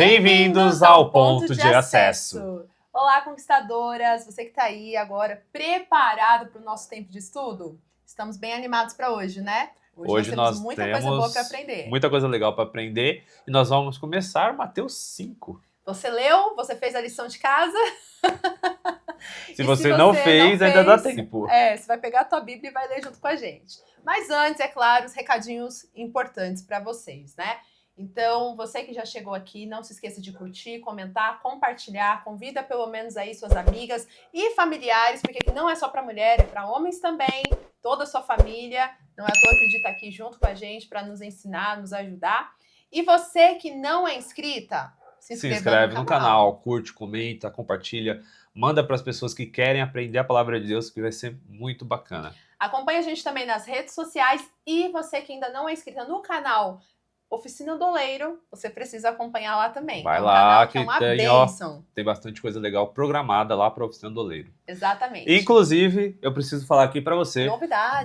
Bem-vindos ao Ponto de Acesso. Olá, conquistadoras! Você que está aí agora preparado para o nosso tempo de estudo? Estamos bem animados para hoje, né? Hoje nós temos muita coisa boa para aprender. Muita coisa legal para aprender e nós vamos começar Mateus 5. Você leu? Você fez a lição de casa? Se você não fez, ainda dá tempo. Você vai pegar a tua Bíblia e vai ler junto com a gente. Mas antes, é claro, os recadinhos importantes para vocês, né? Então, você que já chegou aqui, não se esqueça de curtir, comentar, compartilhar, convida pelo menos aí suas amigas e familiares, porque aqui não é só para mulher, é para homens também, toda a sua família. Não é à toa que o Di tá aqui junto com a gente para nos ensinar, nos ajudar. E você que não é inscrita, se inscreve no canal, curte, comenta, compartilha, manda para as pessoas que querem aprender a palavra de Deus, que vai ser muito bacana. Acompanhe a gente também nas redes sociais e você que ainda não é inscrita no canal Oficina do Oleiro, você precisa acompanhar lá também. Vai lá, que é uma bênção. Tem bastante coisa legal programada lá para a Oficina do Oleiro. Exatamente. Inclusive, eu preciso falar aqui para você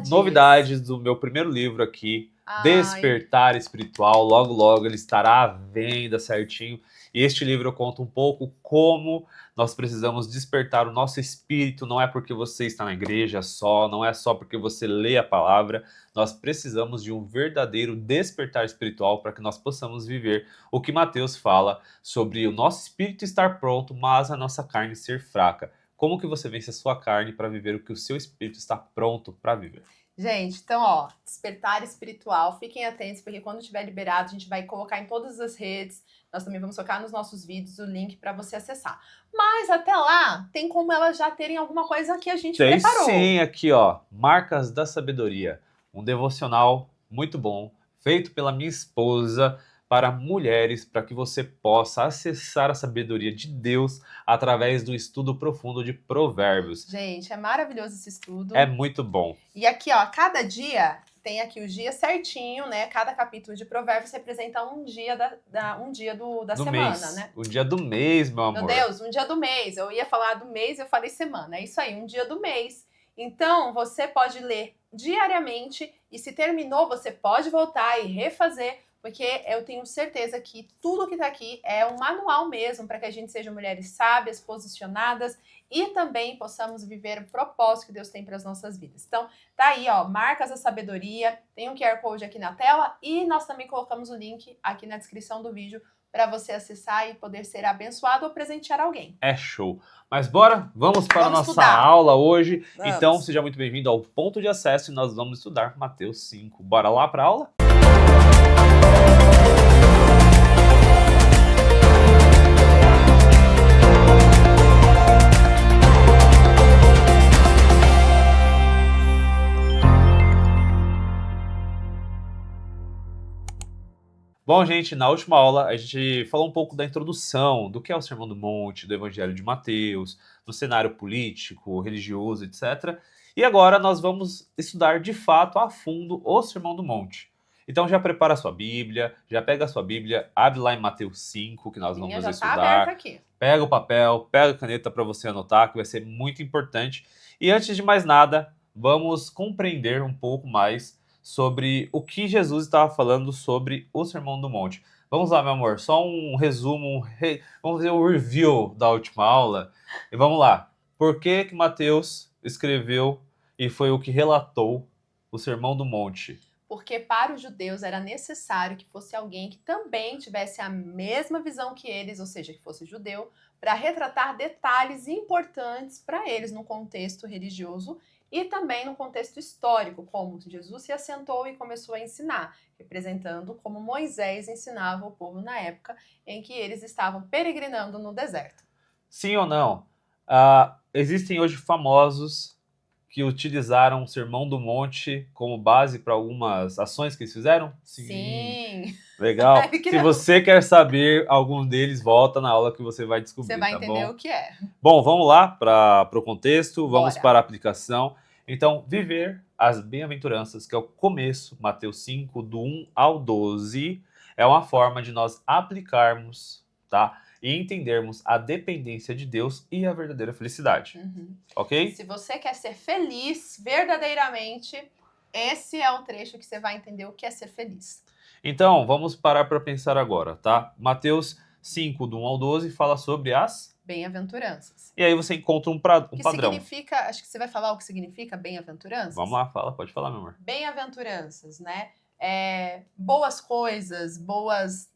novidades do meu primeiro livro aqui, Despertar Espiritual. Logo, logo ele estará à venda certinho. E este livro eu conto um pouco como nós precisamos despertar o nosso espírito. Não é porque você está na igreja só, não é só porque você lê a palavra. Nós precisamos de um verdadeiro despertar espiritual para que nós possamos viver o que Mateus fala sobre o nosso espírito estar pronto, mas a nossa carne ser fraca. Como que você vence a sua carne para viver o que o seu espírito está pronto para viver? Gente, então, despertar espiritual, fiquem atentos, porque quando estiver liberado, a gente vai colocar em todas as redes, nós também vamos colocar nos nossos vídeos o link para você acessar. Mas até lá, tem como elas já terem alguma coisa que a gente preparou. Sim, aqui Marcas da Sabedoria, um devocional muito bom, feito pela minha esposa, para mulheres, para que você possa acessar a sabedoria de Deus através do estudo profundo de Provérbios. Gente, é maravilhoso esse estudo. É muito bom. E aqui, cada dia tem aqui o dia certinho, né? Cada capítulo de Provérbios representa um dia da semana, mês. né? O dia do mês, meu amor. Meu Deus, um dia do mês. Eu ia falar do mês, eu falei semana. É isso aí, um dia do mês. Então, você pode ler diariamente e se terminou, você pode voltar e refazer, porque eu tenho certeza que tudo que está aqui é um manual mesmo para que a gente seja mulheres sábias, posicionadas e também possamos viver o propósito que Deus tem para as nossas vidas. Então, tá aí, Marcas da Sabedoria, tem um QR Code aqui na tela e nós também colocamos o link aqui na descrição do vídeo para você acessar e poder ser abençoado ou presentear alguém. É show. Mas vamos para a nossa aula hoje. Vamos. Então, seja muito bem-vindo ao Ponto de Acesso e nós vamos estudar Mateus 5. Bora lá para a aula? Bom, gente, na última aula a gente falou um pouco da introdução do que é o Sermão do Monte, do Evangelho de Mateus, do cenário político, religioso, etc. E agora nós vamos estudar de fato a fundo o Sermão do Monte. Então já prepara a sua Bíblia, já pega a sua Bíblia, abre lá em Mateus 5, que nós vamos estudar. Tá aberta aqui. Pega o papel, pega a caneta para você anotar, que vai ser muito importante. E antes de mais nada, vamos compreender um pouco mais sobre o que Jesus estava falando sobre o Sermão do Monte. Vamos lá, meu amor, só um resumo, vamos fazer o review da última aula. E vamos lá. Por que Mateus escreveu e foi o que relatou o Sermão do Monte? Porque para os judeus era necessário que fosse alguém que também tivesse a mesma visão que eles, ou seja, que fosse judeu, para retratar detalhes importantes para eles no contexto religioso e também no contexto histórico, como Jesus se assentou e começou a ensinar, representando como Moisés ensinava o povo na época em que eles estavam peregrinando no deserto. Sim ou não? Existem hoje famosos que utilizaram o Sermão do Monte como base para algumas ações que eles fizeram? Sim. Legal. Se você quer saber algum deles, volta na aula que você vai descobrir. Você vai entender o que é. Bom, vamos lá para o contexto, vamos para a aplicação. Então, viver as bem-aventuranças, que é o começo, Mateus 5, do 1 ao 12, é uma forma de nós aplicarmos, tá? E entendermos a dependência de Deus e a verdadeira felicidade. Ok? Se você quer ser feliz verdadeiramente, esse é o trecho que você vai entender o que é ser feliz. Então, vamos parar para pensar agora, tá? Mateus 5, do 1 ao 12, fala sobre as bem-aventuranças. E aí você encontra um padrão. Significa, acho que você vai falar o que significa bem-aventuranças? Vamos lá, pode falar, meu amor. Bem-aventuranças, né? Boas coisas, boas...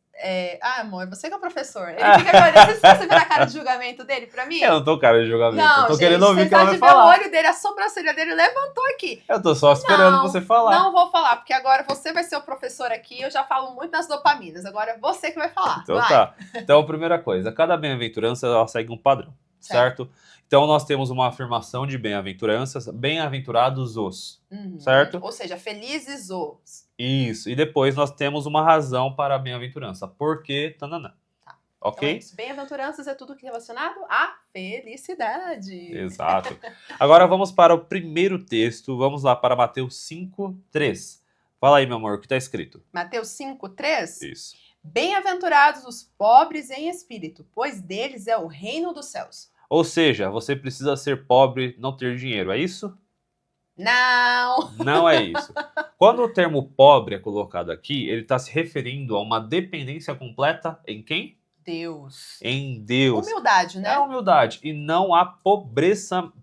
amor, você que é o professor. Ele fica agora, você vê a cara de julgamento dele pra mim? Eu não tô cara de julgamento, não, eu tô gente, querendo ouvir o que ela vai falar. O olho dele, a sobrancelha dele levantou aqui. Eu tô só esperando você falar. Não vou falar, porque agora você vai ser o professor aqui, eu já falo muito nas dopaminas, agora é você que vai falar. Então tá. Então, primeira coisa, cada bem-aventurança, ela segue um padrão, certo? Então, nós temos uma afirmação de bem-aventuranças, bem-aventurados os, certo? Ou seja, felizes os. Isso, e depois nós temos uma razão para a bem-aventurança, porque, tananã. Tá. Ok? Então, bem-aventuranças é tudo relacionado à felicidade. Exato. Agora vamos para o primeiro texto, vamos lá para Mateus 5:3. Fala aí, meu amor, o que está escrito? Mateus 5:3? Isso. Bem-aventurados os pobres em espírito, pois deles é o reino dos céus. Ou seja, você precisa ser pobre, não ter dinheiro, é isso? Não! Não é isso. Quando o termo pobre é colocado aqui, ele está se referindo a uma dependência completa em quem? Deus. Em Deus. Humildade, né? É humildade. E não a pobreza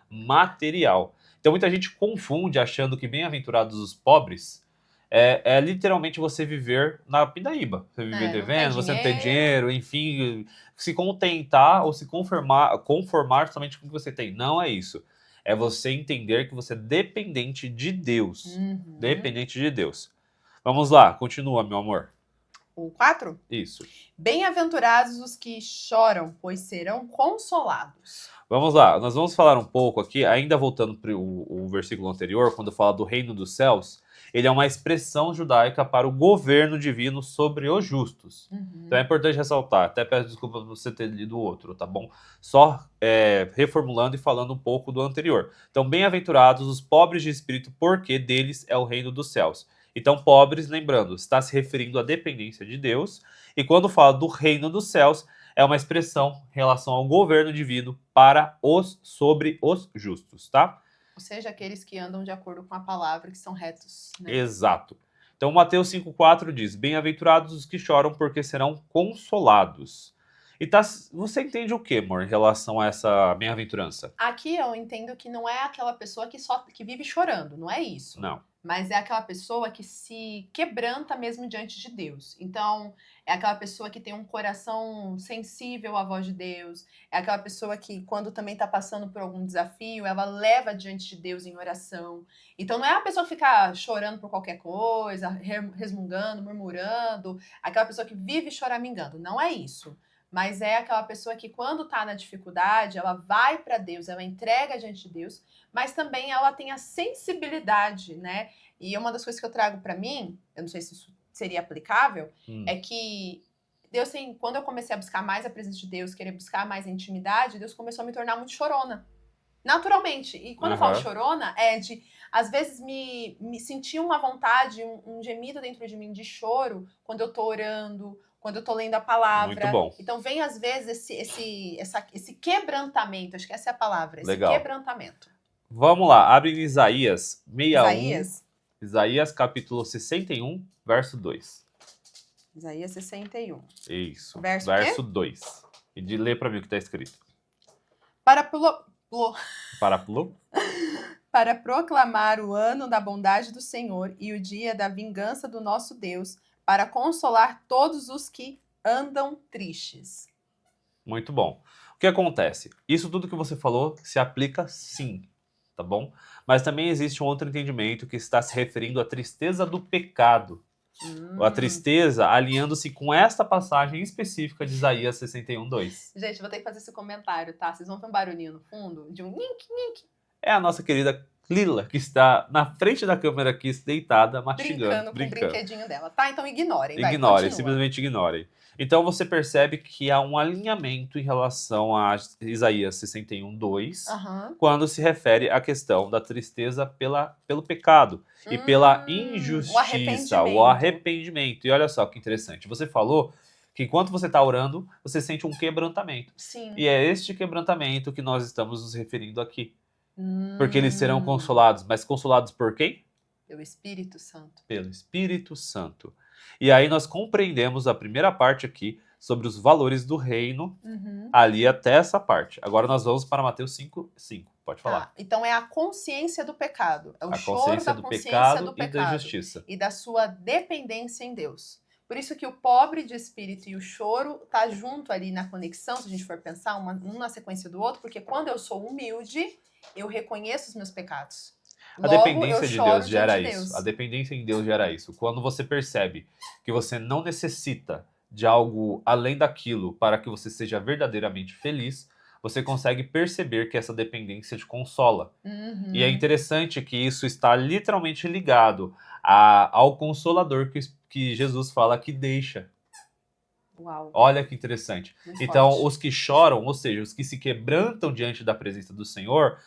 material. Então muita gente confunde achando que bem-aventurados os pobres é literalmente você viver na pindaíba. Você viver devendo, você não ter dinheiro, enfim, se contentar ou se conformar somente com o que você tem. Não é isso. É você entender que você é dependente de Deus. Dependente de Deus. Vamos lá, continua, meu amor. O 4? Isso. Bem-aventurados os que choram, pois serão consolados. Vamos lá, nós vamos falar um pouco aqui, ainda voltando para o versículo anterior, quando fala do reino dos céus, ele é uma expressão judaica para o governo divino sobre os justos. Então é importante ressaltar, até peço desculpa por você ter lido o outro, tá bom? Só reformulando e falando um pouco do anterior. Então, bem-aventurados os pobres de espírito, porque deles é o reino dos céus. Então, pobres, lembrando, está se referindo à dependência de Deus, e quando fala do reino dos céus, é uma expressão em relação ao governo divino sobre os justos, tá? Ou seja, aqueles que andam de acordo com a palavra, que são retos. Né? Exato. Então, Mateus 5,4 diz, bem-aventurados os que choram, porque serão consolados. E você entende o que, amor, em relação a essa bem-aventurança? Aqui eu entendo que não é aquela pessoa que vive chorando, não é isso. Não. Mas é aquela pessoa que se quebranta mesmo diante de Deus. Então, é aquela pessoa que tem um coração sensível à voz de Deus. É aquela pessoa que, quando também está passando por algum desafio, ela leva diante de Deus em oração. Então, não é a pessoa que fica chorando por qualquer coisa, resmungando, murmurando. Aquela pessoa que vive choramingando. Não é isso. Mas é aquela pessoa que, quando está na dificuldade, ela vai para Deus, ela entrega diante de Deus, mas também ela tem a sensibilidade, né? E uma das coisas que eu trago para mim, eu não sei se isso seria aplicável, é que Deus tem, quando eu comecei a buscar mais a presença de Deus, querer buscar mais a intimidade, Deus começou a me tornar muito chorona. Naturalmente. E quando eu falo chorona, é de, às vezes, me sentir uma vontade, um gemido dentro de mim de choro, quando eu tô orando, quando eu tô lendo a palavra. Muito bom. Então vem, às vezes, esse quebrantamento, acho que essa é a palavra, esse Legal. quebrantamento. Vamos lá, abre em Isaías 61. Isaías capítulo 61, verso 2. Isaías 61. Isso, Verso 2. E de ler para mim o que está escrito. Para proclamar o ano da bondade do Senhor e o dia da vingança do nosso Deus, para consolar todos os que andam tristes. Muito bom. O que acontece? Isso tudo que você falou se aplica sim, tá bom? Mas também existe um outro entendimento que está se referindo à tristeza do pecado. A tristeza alinhando-se com esta passagem específica de Isaías 61, 2. Gente, vou ter que fazer esse comentário, tá? Vocês vão ver um barulhinho no fundo de um nink. É a nossa querida Lila, que está na frente da câmera aqui, deitada, mastigando, brincando com o brinquedinho dela, tá? Então ignorem. Ignorem, simplesmente ignorem. Então você percebe que há um alinhamento em relação a Isaías 61, 2, quando se refere à questão da tristeza pelo pecado e pela injustiça, o arrependimento. E olha só que interessante, você falou que enquanto você está orando, você sente um quebrantamento. Sim. E é este quebrantamento que nós estamos nos referindo aqui. Porque eles serão consolados. Mas consolados por quem? Pelo Espírito Santo. Pelo Espírito Santo. E aí nós compreendemos a primeira parte aqui sobre os valores do reino, ali até essa parte. Agora nós vamos para Mateus 5:5. Pode falar. Então é a consciência do pecado. É o choro consciência da do consciência pecado do pecado. E da justiça. E da sua dependência em Deus. Por isso que o pobre de espírito e o choro tá junto ali na conexão, se a gente for pensar, um na sequência do outro, porque quando eu sou humilde, eu reconheço os meus pecados. A dependência de Deus gera isso. A dependência em Deus gera isso. Quando você percebe que você não necessita de algo além daquilo para que você seja verdadeiramente feliz, você consegue perceber que essa dependência te consola. E é interessante que isso está literalmente ligado ao Consolador que Jesus fala que deixa. Uau. Olha que interessante. Muito então, forte. os que choram, ou seja, os que se quebrantam diante da presença do Senhor,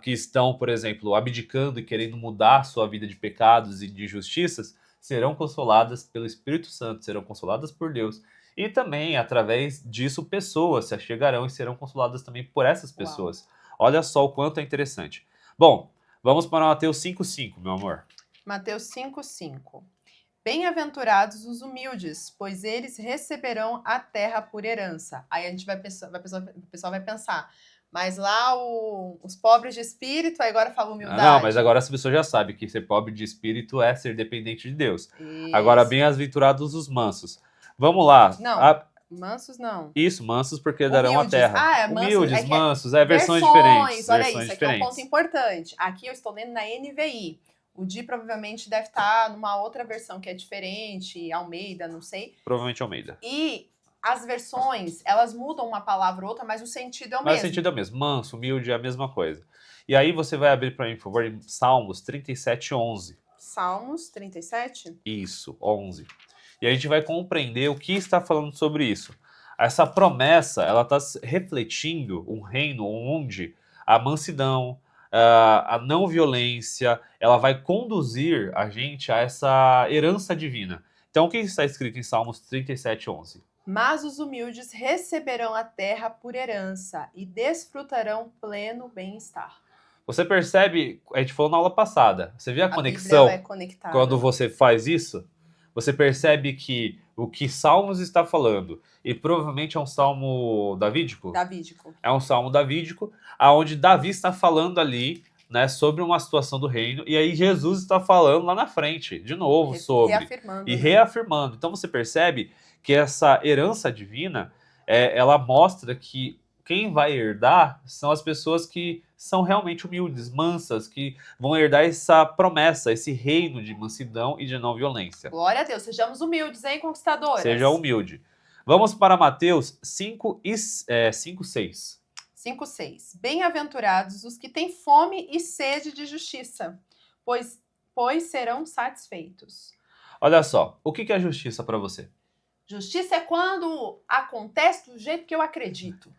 que estão, por exemplo, abdicando e querendo mudar a sua vida de pecados e de injustiças, serão consoladas pelo Espírito Santo, serão consoladas por Deus. E também, através disso, pessoas se achegarão e serão consoladas também por essas pessoas. Uau. Olha só o quanto é interessante. Bom, vamos para Mateus 5:5, meu amor. Mateus 5:5. Bem-aventurados os humildes, pois eles receberão a terra por herança. Aí a gente o pessoal vai pensar, mas lá os pobres de espírito, aí agora fala humildade. Não, mas agora as pessoas já sabem que ser pobre de espírito é ser dependente de Deus. Isso. Agora, bem-aventurados os mansos. Vamos lá. Não, mansos não. Isso, mansos porque darão a terra. Humildes, mansos, versões diferentes. Olha isso, aqui é um ponto importante. Aqui eu estou lendo na NVI. O Di provavelmente deve estar numa outra versão que é diferente, Almeida, não sei. Provavelmente Almeida. E as versões, elas mudam uma palavra ou outra, mas o sentido é o mesmo. Mas o sentido é o mesmo. Manso, humilde é a mesma coisa. E aí você vai abrir para mim, por favor, em Salmos 37:11. Salmos 37? Isso, 11. E a gente vai compreender o que está falando sobre isso. Essa promessa, ela está refletindo um reino onde a mansidão, a não violência, ela vai conduzir a gente a essa herança divina. Então, o que está escrito em Salmos 37:11? Mas os humildes receberão a terra por herança e desfrutarão pleno bem-estar. Você percebe, a gente falou na aula passada, você vê a conexão quando você faz isso? Você percebe que o que Salmos está falando, e provavelmente é um salmo davídico? Davídico. É um salmo davídico, onde Davi está falando ali, né, sobre uma situação do reino, e aí Jesus está falando lá na frente, de novo, sobre. Reafirmando. E reafirmando. Então você percebe que essa herança divina, ela mostra que quem vai herdar são as pessoas que são realmente humildes, mansas, que vão herdar essa promessa, esse reino de mansidão e de não violência. Glória a Deus, sejamos humildes, hein, conquistadoras? Seja humilde. Vamos para Mateus 5:6. 5:6. Bem-aventurados os que têm fome e sede de justiça, pois serão satisfeitos. Olha só, o que é justiça para você? Justiça é quando acontece do jeito que eu acredito.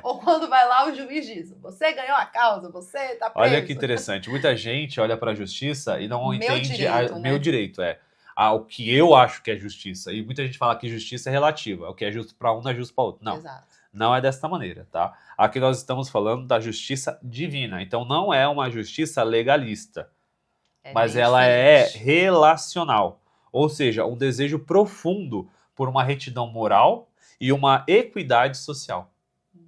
Ou quando vai lá o juiz diz, você ganhou a causa, você tá preso. Olha que interessante, muita gente olha para a justiça e não entende direito, meu direito, o que eu acho que é justiça. E muita gente fala que justiça é relativa, o que é justo para um não é justo para outro. Não, exato. Não é desta maneira, tá? Aqui nós estamos falando da justiça divina, então não é uma justiça legalista, mas ela é relacional. Ou seja, um desejo profundo por uma retidão moral e uma equidade social.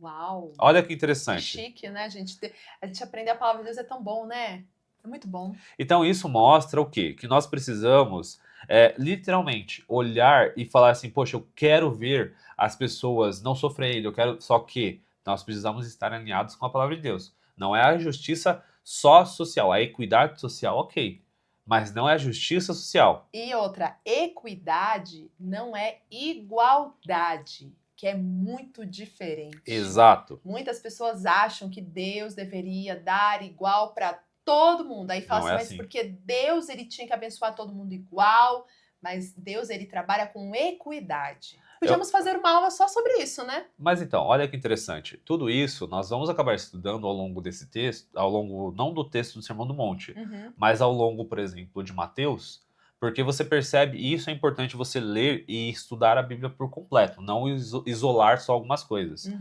Uau! Olha que interessante. Que chique, né, gente? A gente aprender a palavra de Deus é tão bom, né? É muito bom. Então isso mostra o quê? Que nós precisamos, literalmente, olhar e falar assim, poxa, eu quero ver as pessoas não sofrendo, eu quero... Só que nós precisamos estar alinhados com a palavra de Deus. Não é a justiça só social, a equidade social, ok. Mas não é justiça social. E outra, equidade não é igualdade, que é muito diferente. Exato. Muitas pessoas acham que Deus deveria dar igual para todo mundo. Aí fala assim, mas porque Deus ele tinha que abençoar todo mundo igual, mas Deus ele trabalha com equidade. Podíamos fazer uma aula só sobre isso, né? Mas então, olha que interessante. Tudo isso nós vamos acabar estudando ao longo desse texto, ao longo não do texto do Sermão do Monte, mas ao longo, por exemplo, de Mateus, porque você percebe, e isso é importante você ler e estudar a Bíblia por completo, não isolar só algumas coisas.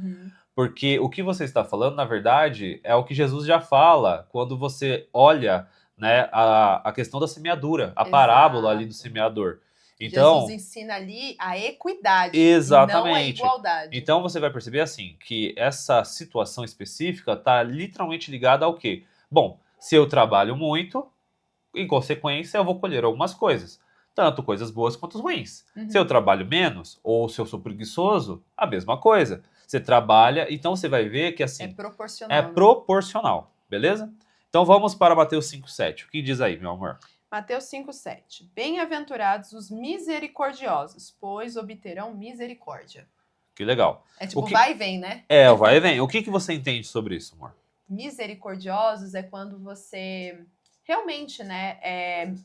Porque o que você está falando, na verdade, é o que Jesus já fala quando você olha né, a questão da semeadura, a parábola ali do semeador. Então, Jesus ensina ali a equidade, exatamente, e não a igualdade. Então você vai perceber assim, que essa situação específica está literalmente ligada ao quê? Bom, se eu trabalho muito, em consequência eu vou colher algumas coisas. Tanto coisas boas quanto ruins. Se eu trabalho menos, ou se eu sou preguiçoso, a mesma coisa. Você trabalha, então você vai ver que assim... É proporcional. É proporcional, beleza? Então vamos para Mateus 5,7. O que diz aí, meu amor? Mateus 5,7. Bem-aventurados os misericordiosos, pois obterão misericórdia. Que legal. É tipo vai e vem, né? É, o vai e vem. O que você entende sobre isso, amor? Misericordiosos é quando você realmente, né,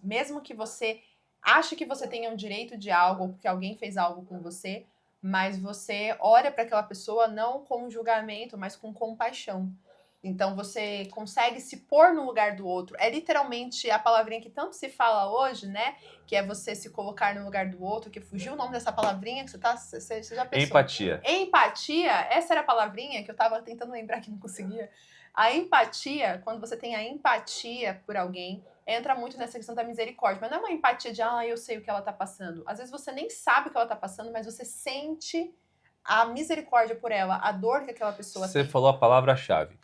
mesmo que você ache que você tenha um direito de algo, ou porque alguém fez algo com você, mas você olha para aquela pessoa não com julgamento, mas com compaixão. Então você consegue se pôr no lugar do outro. É literalmente a palavrinha que tanto se fala hoje, né? Que é você se colocar no lugar do outro, que fugiu o nome dessa palavrinha que você já pensou. Empatia. Empatia, essa era a palavrinha que eu tava tentando lembrar que não conseguia. A empatia, quando você tem a empatia por alguém, entra muito nessa questão da misericórdia. Mas não é uma empatia de, eu sei o que ela tá passando. Às vezes você nem sabe o que ela tá passando, mas você sente a misericórdia por ela, a dor que aquela pessoa tem. Você falou a palavra-chave.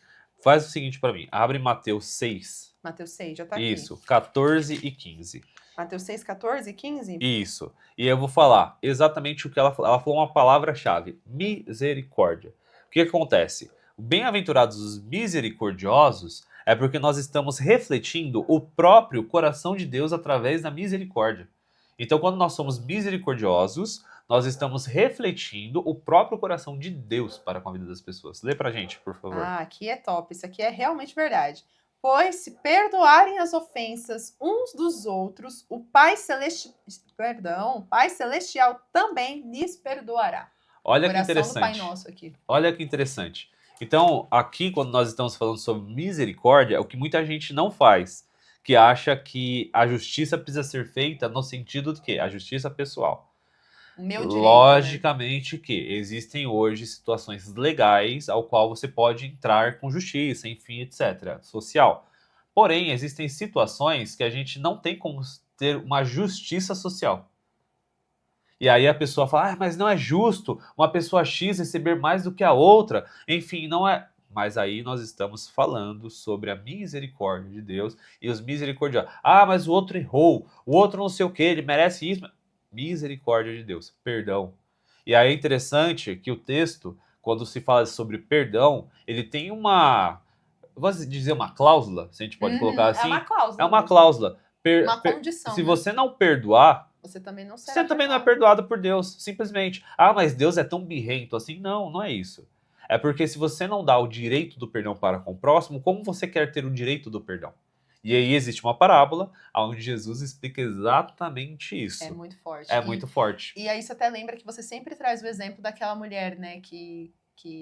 Faz o seguinte para mim, abre Mateus 6. Mateus 6, já tá aqui. Isso, 14 e 15. Mateus 6, 14 e 15? Isso. E eu vou falar exatamente o que ela falou. Ela falou uma palavra-chave, misericórdia. O que acontece? Bem-aventurados os misericordiosos é porque nós estamos refletindo o próprio coração de Deus através da misericórdia. Então, quando nós somos misericordiosos, nós estamos refletindo o próprio coração de Deus para com a vida das pessoas. Lê pra gente, por favor. Aqui é top. Isso aqui é realmente verdade. Pois se perdoarem as ofensas uns dos outros, o Pai Celestial também lhes perdoará. Olha que interessante. Do Pai Nosso aqui. Olha que interessante. Então, aqui, quando nós estamos falando sobre misericórdia, é o que muita gente não faz, que acha que a justiça precisa ser feita no sentido de que a justiça pessoal. Meu direito, logicamente, né? Que existem hoje situações legais ao qual você pode entrar com justiça, enfim, etc. Social. Porém, existem situações que a gente não tem como ter uma justiça social. E aí a pessoa fala, mas não é justo uma pessoa X receber mais do que a outra. Enfim, não é... Mas aí nós estamos falando sobre a misericórdia de Deus e os misericordiosos. Mas o outro errou, o outro não sei o que, ele merece isso. Misericórdia de Deus, perdão. E aí é interessante que o texto, quando se fala sobre perdão, ele tem uma... Vou dizer uma cláusula, se a gente pode colocar assim. É uma cláusula. É uma cláusula. Uma condição. Se você não perdoar, você também não será você também não é perdoado por Deus, simplesmente. Mas Deus é tão birrento assim. Não, não é isso. É porque se você não dá o direito do perdão para com o próximo, como você quer ter o direito do perdão? E aí existe uma parábola onde Jesus explica exatamente isso. É muito forte. Muito forte. E aí você até lembra que você sempre traz o exemplo daquela mulher, né, que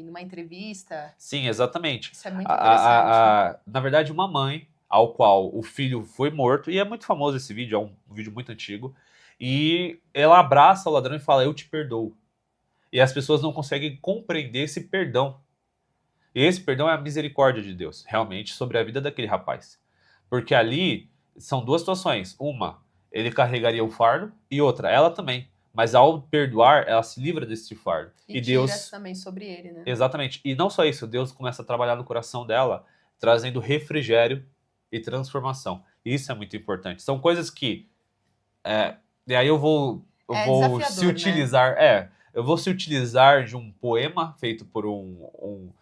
numa entrevista... Sim, exatamente. Isso é muito interessante. Na verdade, uma mãe ao qual o filho foi morto, e é muito famoso esse vídeo, é um vídeo muito antigo, e ela abraça o ladrão e fala, eu te perdoo. E as pessoas não conseguem compreender esse perdão. E esse perdão é a misericórdia de Deus, realmente, sobre a vida daquele rapaz. Porque ali são duas situações. Uma, ele carregaria o fardo, e outra, ela também. Mas ao perdoar, ela se livra desse fardo. E Deus também sobre ele, né? Exatamente. E não só isso, Deus começa a trabalhar no coração dela, trazendo refrigério e transformação. Isso é muito importante. São coisas que... e aí eu vou se utilizar... Né? Eu vou se utilizar de um poema feito por um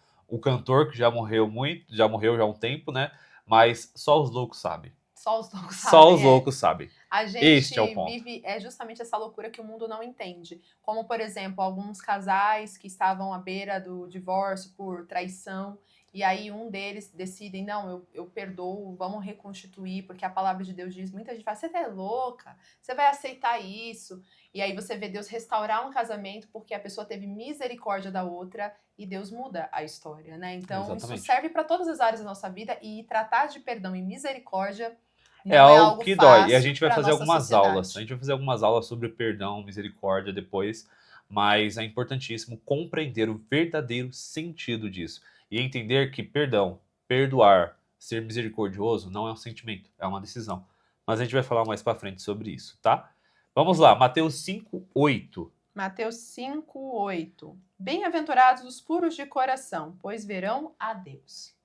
cantor que já morreu já há um tempo, né? Mas só os loucos sabem. Só os loucos sabem. Só os loucos sabem. A gente este é o ponto. vive justamente essa loucura que o mundo não entende. Como, por exemplo, alguns casais que estavam à beira do divórcio por traição. E aí um deles decidem, não, eu perdoo, vamos reconstituir, porque a palavra de Deus diz, muita gente fala, você é louca, você vai aceitar isso. E aí você vê Deus restaurar um casamento porque a pessoa teve misericórdia da outra e Deus muda a história, né? Então Exatamente. Isso serve para todas as áreas da nossa vida e tratar de perdão e misericórdia não é algo que dói. E a gente vai fazer algumas aulas. A gente vai fazer algumas aulas sobre perdão, misericórdia depois, mas é importantíssimo compreender o verdadeiro sentido disso. E entender que perdão, perdoar, Ser misericordioso não é um sentimento, é uma decisão. Mas a gente vai falar mais pra frente sobre isso, tá? Vamos lá, Mateus 5:8. Mateus 5:8. Bem-aventurados os puros de coração, pois verão a Deus.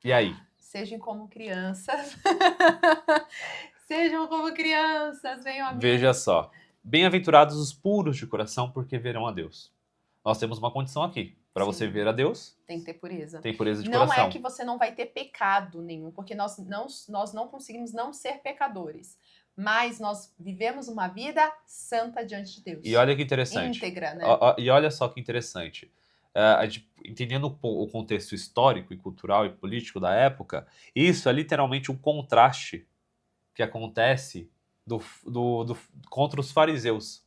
E aí? Sejam como crianças. Sejam como crianças, venham a mim. Veja só. Bem-aventurados os puros de coração, porque verão a Deus. Nós temos uma condição aqui. Para você ver a Deus, tem que ter pureza. Tem pureza de coração. Não é que você não vai ter pecado nenhum, porque nós não conseguimos não ser pecadores. Mas nós vivemos uma vida santa diante de Deus. E olha que interessante. Íntegra, né? E olha só que interessante. Entendendo o contexto histórico e cultural e político da época, isso é literalmente um contraste que acontece contra os fariseus.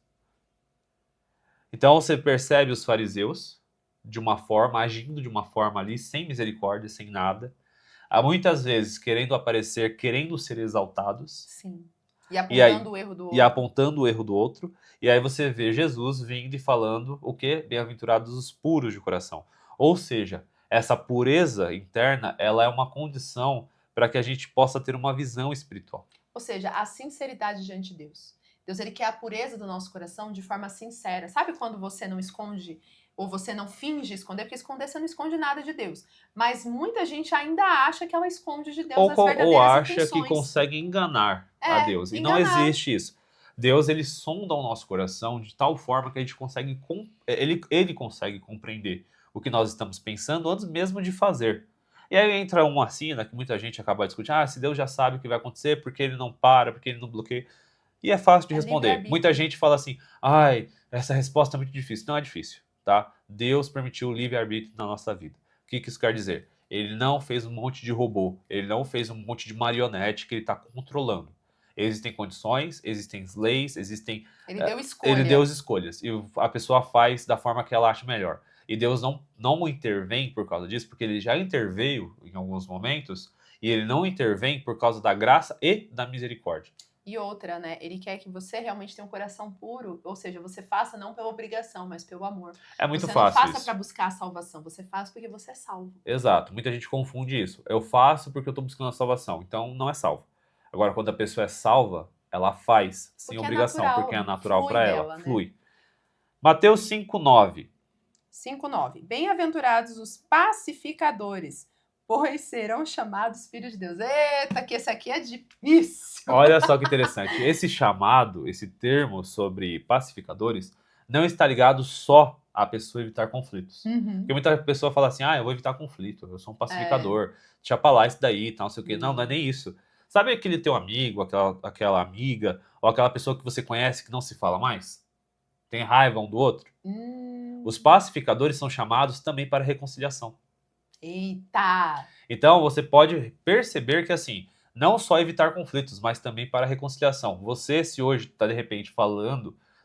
Então você percebe os fariseus de uma forma, agindo de uma forma ali, sem misericórdia, sem nada. Muitas vezes querendo aparecer, querendo ser exaltados. Sim. E apontando o erro do outro. E apontando o erro do outro. E aí você vê Jesus vindo e falando o quê? Bem-aventurados os puros de coração. Ou seja, essa pureza interna, ela é uma condição para que a gente possa ter uma visão espiritual. Ou seja, a sinceridade diante de Deus. Deus, ele quer a pureza do nosso coração de forma sincera. Sabe quando você não esconde ou você não finge esconder? Porque esconder você não esconde nada de Deus. Mas muita gente ainda acha que ela esconde de Deus as verdadeiras ou acha intenções. que consegue enganar a Deus. E não existe isso. Deus, ele sonda o nosso coração de tal forma que a gente consegue ele consegue compreender o que nós estamos pensando antes mesmo de fazer. E aí entra uma cena que muita gente acaba discutindo. Se Deus já sabe o que vai acontecer, porque ele não para, porque ele não bloqueia. E é fácil de responder. Muita gente fala assim, essa resposta é muito difícil. Não é difícil, tá? Deus permitiu o livre-arbítrio na nossa vida. O que isso quer dizer? Ele não fez um monte de robô, ele não fez um monte de marionete que ele está controlando. Existem condições, existem leis, existem... Ele deu escolha. Ele deu as escolhas. E a pessoa faz da forma que ela acha melhor. E Deus não intervém por causa disso, porque ele já interveio em alguns momentos, e ele não intervém por causa da graça e da misericórdia. E outra, né? Ele quer que você realmente tenha um coração puro, ou seja, você faça não pela obrigação, mas pelo amor. É muito fácil. Você não faça para buscar a salvação, você faz porque você é salvo. Exato. Muita gente confunde isso. Eu faço porque eu estou buscando a salvação, então não é salvo. Agora, quando a pessoa é salva, ela faz sem obrigação, porque é natural para ela, flui. Né? Mateus 5:9. 5:9. Bem-aventurados os pacificadores, pois serão chamados filhos de Deus. Eita, que esse aqui é difícil. Olha só que interessante. Esse chamado, esse termo sobre pacificadores, não está ligado só à pessoa evitar conflitos. Porque muita pessoa fala assim, eu vou evitar conflito, eu sou um pacificador, deixa pra lá isso daí, tal, não sei o quê. Não é nem isso. Sabe aquele teu amigo, aquela amiga, ou aquela pessoa que você conhece que não se fala mais? Tem raiva um do outro? Os pacificadores são chamados também para reconciliação. Eita! Então, você pode perceber que, assim, não só evitar conflitos, mas também para reconciliação. Você, se hoje está, de repente,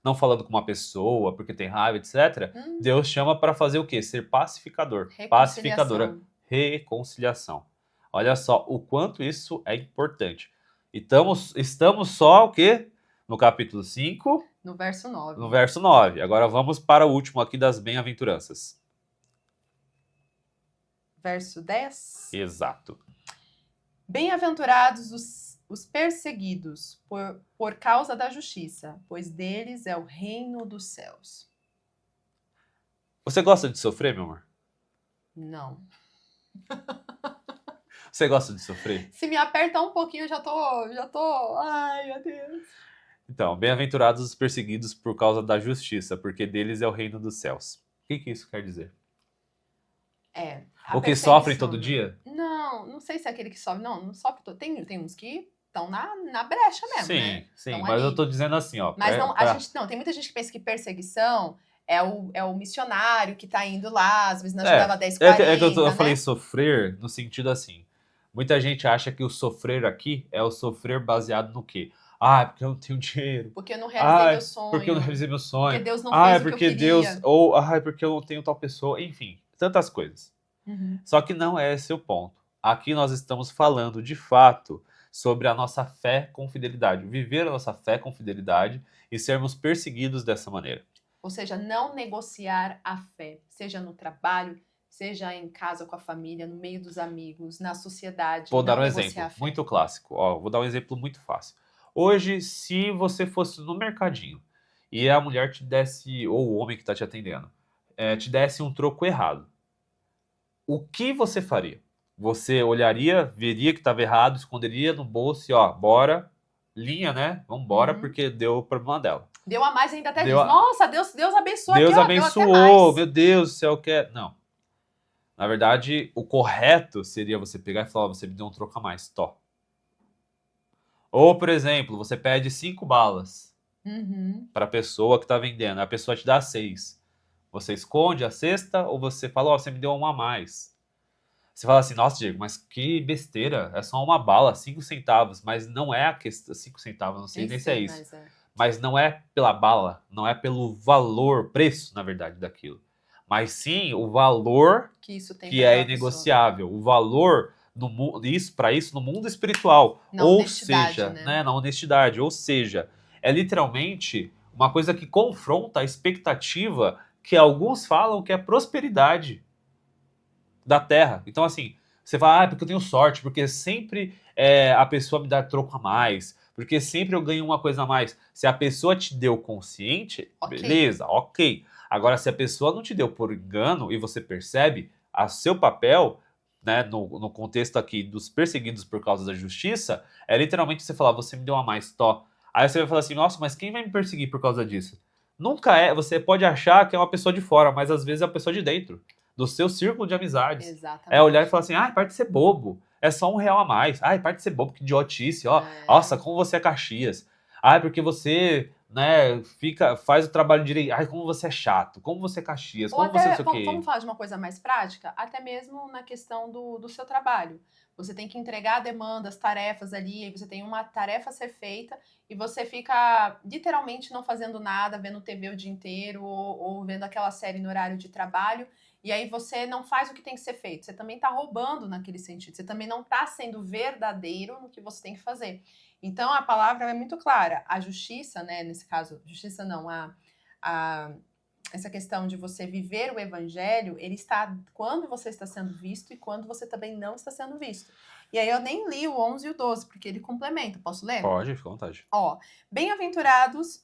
não falando com uma pessoa porque tem raiva, etc., Deus chama para fazer o quê? Ser pacificador. Pacificadora. Reconciliação. Olha só o quanto isso é importante. Estamos só o quê? No capítulo 5. No verso 9. No verso 9. Agora vamos para o último aqui das bem-aventuranças. Verso 10. Exato. Bem-aventurados os perseguidos por causa da justiça, pois deles é o reino dos céus. Você gosta de sofrer, meu amor? Não. Você gosta de sofrer? Se me apertar um pouquinho, eu já tô... Ai, meu Deus. Então, bem-aventurados os perseguidos por causa da justiça, porque deles é o reino dos céus. O que isso quer dizer? O que sofrem todo dia? Não sei se é aquele que sofre. Não sofre todo. Tem uns que estão na brecha mesmo, né? Sim, mas ali. Eu tô dizendo assim, ó. Mas tem muita gente que pensa que perseguição é o missionário que tá indo lá, às vezes na janela 10:40. É que eu falei sofrer no sentido assim. Muita gente acha que o sofrer aqui é o sofrer baseado no quê? Porque eu não tenho dinheiro. Porque eu não realizei meu sonho. Porque eu não realizei meu sonho. Porque Deus não fez o que eu queria. Porque eu não tenho tal pessoa. Enfim, tantas coisas. Só que não é esse o ponto. Aqui nós estamos falando, de fato, sobre a nossa fé com fidelidade. Viver a nossa fé com fidelidade e sermos perseguidos dessa maneira. Ou seja, não negociar a fé. Seja no trabalho, seja em casa com a família, no meio dos amigos, na sociedade. Vou dar um exemplo muito clássico. Ó, vou dar um exemplo muito fácil. Hoje, se você fosse no mercadinho e a mulher te desse, ou o homem que está te atendendo, te desse um troco errado, o que você faria? Você olharia, veria que estava errado, esconderia no bolso e ó, bora, linha, né? Vambora, porque deu o problema dela. Deu a mais ainda até diz, nossa, Deus abençoou. Deus aqui, abençoou, meu Deus do céu, não. Na verdade, o correto seria você pegar e falar, você me deu um troco a mais, tó. Ou, por exemplo, você pede 5 balas para a pessoa que está vendendo, a pessoa te dá 6. Você esconde a sexta ou você fala, ó, você me deu uma a mais. Você fala assim, nossa, Diego, mas que besteira, é só uma bala, 5 centavos, mas não é a questão, 5 centavos, não sei nem se é isso. Mas não é pela bala, não é pelo valor, preço, na verdade, daquilo. Mas sim o valor que é inegociável, o valor para isso no mundo espiritual, ou seja, né, na honestidade, ou seja, é literalmente uma coisa que confronta a expectativa que alguns falam que é prosperidade da terra. Então assim, você fala, porque eu tenho sorte, porque sempre a pessoa me dá troco a mais, porque sempre eu ganho uma coisa a mais. Se a pessoa te deu consciente, beleza, ok. Agora, se a pessoa não te deu por engano e você percebe, a seu papel, né, no contexto aqui dos perseguidos por causa da justiça, é literalmente você falar, você me deu a mais, tó. Aí você vai falar assim, nossa, mas quem vai me perseguir por causa disso? Nunca é, você pode achar que é uma pessoa de fora, mas às vezes é uma pessoa de dentro, do seu círculo de amizades. Exatamente. É olhar e falar assim, para de ser bobo, é só R$1 a mais. Para de ser bobo, que idiotice, ó. Nossa, como você é Caxias. Porque você... né, faz o trabalho direito. Como você é chato, como você é Caxias, como você não sei o quê. Vamos falar de uma coisa mais prática? Até mesmo na questão do seu trabalho. Você tem que entregar demandas, tarefas ali, aí você tem uma tarefa a ser feita e você fica literalmente não fazendo nada, vendo TV o dia inteiro ou vendo aquela série no horário de trabalho. E aí você não faz o que tem que ser feito. Você também está roubando naquele sentido. Você também não está sendo verdadeiro no que você tem que fazer. Então, a palavra é muito clara. A justiça, né, nesse caso, justiça não, essa questão de você viver o evangelho, ele está quando você está sendo visto e quando você também não está sendo visto. E aí eu nem li o 11 e o 12, porque ele complementa. Posso ler? Pode, fica à vontade. Ó, bem-aventurados,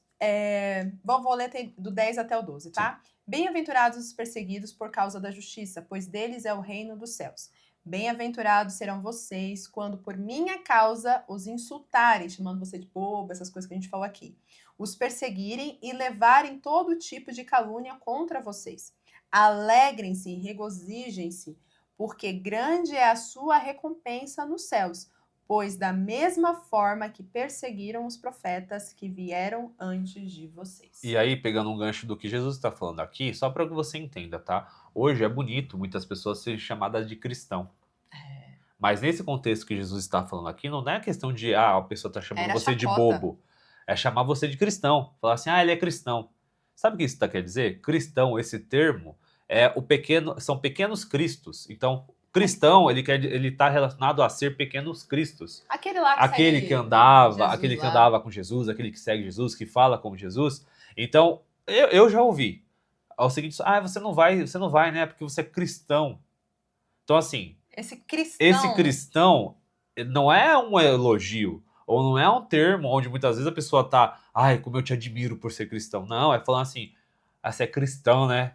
vou ler do 10 até o 12, tá? Sim. Bem-aventurados os perseguidos por causa da justiça, pois deles é o reino dos céus. Bem-aventurados serão vocês quando por minha causa os insultarem, chamando você de bobo, essas coisas que a gente falou aqui. Os perseguirem e levarem todo tipo de calúnia contra vocês. Alegrem-se e regozijem-se, porque grande é a sua recompensa nos céus, pois da mesma forma que perseguiram os profetas que vieram antes de vocês. E aí, pegando um gancho do que Jesus está falando aqui, só para que você entenda, tá? Hoje é bonito muitas pessoas serem chamadas de cristão. Mas nesse contexto que Jesus está falando aqui, não é questão de, a pessoa está chamando você de bobo. É chamar você de cristão. Falar assim, ele é cristão. Sabe o que isso quer dizer? Cristão, esse termo, são pequenos cristos. Então, cristão, ele está relacionado a ser pequenos cristos. Aquele que andava com Jesus, aquele que segue Jesus, que fala como Jesus. Então, eu já ouvi o seguinte, você não vai, né, porque você é cristão. Então, assim, esse cristão não é um elogio, ou não é um termo onde muitas vezes a pessoa tá, como eu te admiro por ser cristão. Não, é falando assim, você é cristão, né?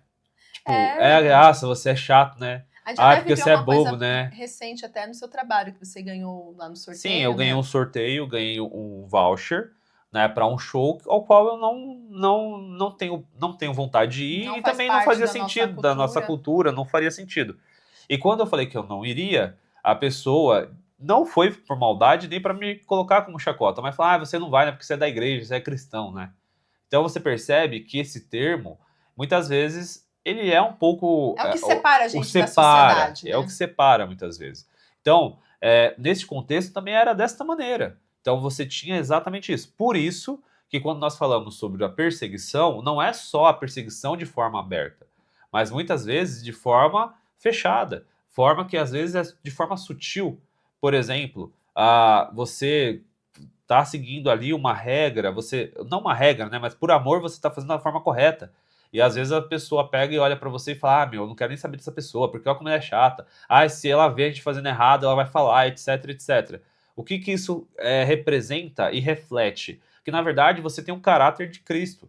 Tipo, você é chato, né? Porque você é bobo, né? Recente até no seu trabalho, que você ganhou lá no sorteio. Sim, eu ganhei um sorteio, ganhei um voucher, né, para um show ao qual eu não tenho vontade de ir e também não fazia sentido da nossa cultura, não faria sentido. E quando eu falei que eu não iria, a pessoa não foi por maldade nem para me colocar como chacota, mas falou, você não vai, né, porque você é da igreja, você é cristão, né? Então você percebe que esse termo, muitas vezes, ele é um pouco... É o que separa a gente da sociedade, né? É o que separa, muitas vezes. Então, nesse contexto também era desta maneira. Então você tinha exatamente isso. Por isso que quando nós falamos sobre a perseguição, não é só a perseguição de forma aberta, mas muitas vezes de forma fechada. Forma que às vezes é de forma sutil. Por exemplo, você está seguindo ali uma regra, não uma regra, né, mas por amor você está fazendo da forma correta. E às vezes a pessoa pega e olha pra você e fala, ah, meu, eu não quero nem saber dessa pessoa, porque olha como ela é chata. Ah, se ela vê a gente fazendo errado, ela vai falar, etc, etc. O que isso representa e reflete? Que na verdade você tem um caráter de Cristo.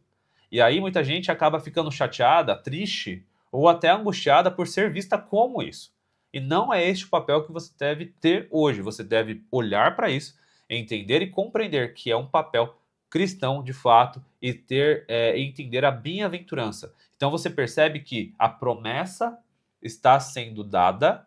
E aí muita gente acaba ficando chateada, triste ou até angustiada por ser vista como isso. E não é este o papel que você deve ter hoje. Você deve olhar para isso, entender e compreender que é um papel cristão de fato e entender a bem-aventurança. Então você percebe que a promessa está sendo dada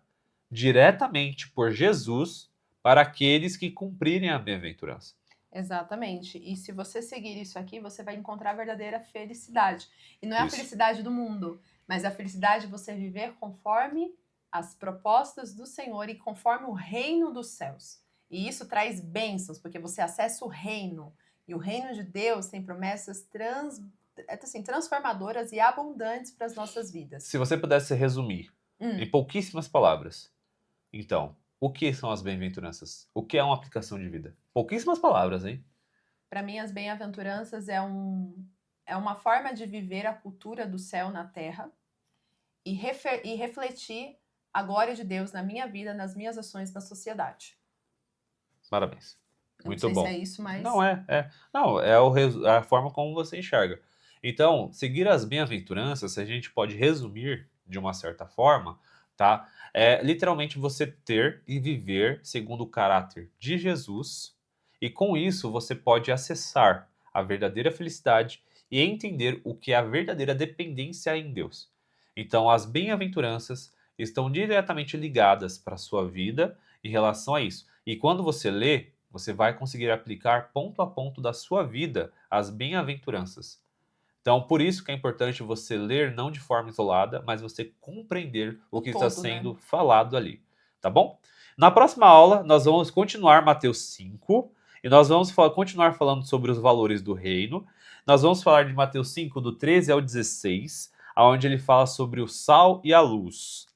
diretamente por Jesus para aqueles que cumprirem a bem-aventurança. Exatamente. E se você seguir isso aqui, você vai encontrar a verdadeira felicidade. E não é a felicidade do mundo, mas a felicidade de você viver conforme as propostas do Senhor e conforme o reino dos céus. E isso traz bênçãos, porque você acessa o reino. E o reino de Deus tem promessas transformadoras e abundantes para as nossas vidas. Se você pudesse resumir em pouquíssimas palavras, então, o que são as bem-aventuranças? O que é uma aplicação de vida? Pouquíssimas palavras, hein? Para mim, as bem-aventuranças é uma forma de viver a cultura do céu na terra e refletir a glória de Deus na minha vida, nas minhas ações na sociedade. Parabéns. Muito bom. Não sei se é isso, mas... Não, Não, é a forma como você enxerga. Então, seguir as bem-aventuranças, a gente pode resumir de uma certa forma, tá? É literalmente você ter e viver segundo o caráter de Jesus, e com isso você pode acessar a verdadeira felicidade e entender o que é a verdadeira dependência em Deus. Então, as bem-aventuranças estão diretamente ligadas para a sua vida em relação a isso. E quando você lê, você vai conseguir aplicar ponto a ponto da sua vida as bem-aventuranças. Então, por isso que é importante você ler não de forma isolada, mas você compreender o que está sendo falado ali, tá bom? Na próxima aula, nós vamos continuar Mateus 5, e nós vamos continuar falando sobre os valores do reino. Nós vamos falar de Mateus 5, do 13 ao 16, onde ele fala sobre o sal e a luz.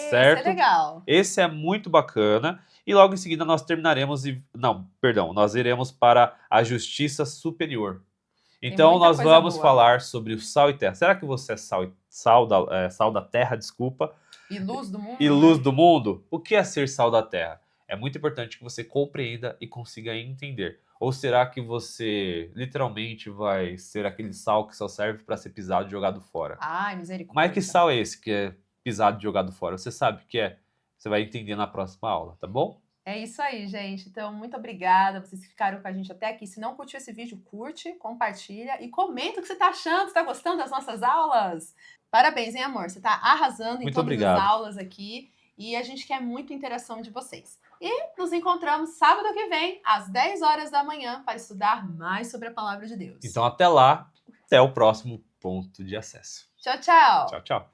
Certo? Esse é legal. Esse é muito bacana. E logo em seguida nós terminaremos nós iremos para a justiça superior. Então nós vamos falar sobre o sal e terra. Será que você é sal da terra, desculpa? E luz do mundo? E luz do mundo? O que é ser sal da terra? É muito importante que você compreenda e consiga entender. Ou será que você literalmente vai ser aquele sal que só serve para ser pisado e jogado fora? Ai, misericórdia. Mas que sal é esse que é pisado e jogado fora? Você sabe o que é? Você vai entender na próxima aula, tá bom? É isso aí, gente. Então, muito obrigada. Vocês que ficaram com a gente até aqui. Se não curtiu esse vídeo, curte, compartilha e comenta o que você tá achando. Você tá gostando das nossas aulas? Parabéns, hein, amor? Você tá arrasando em todas as aulas aqui. E a gente quer muito interação de vocês. E nos encontramos sábado que vem, às 10 horas da manhã, para estudar mais sobre a Palavra de Deus. Então, até lá. Até o próximo ponto de acesso. Tchau, tchau. Tchau, tchau.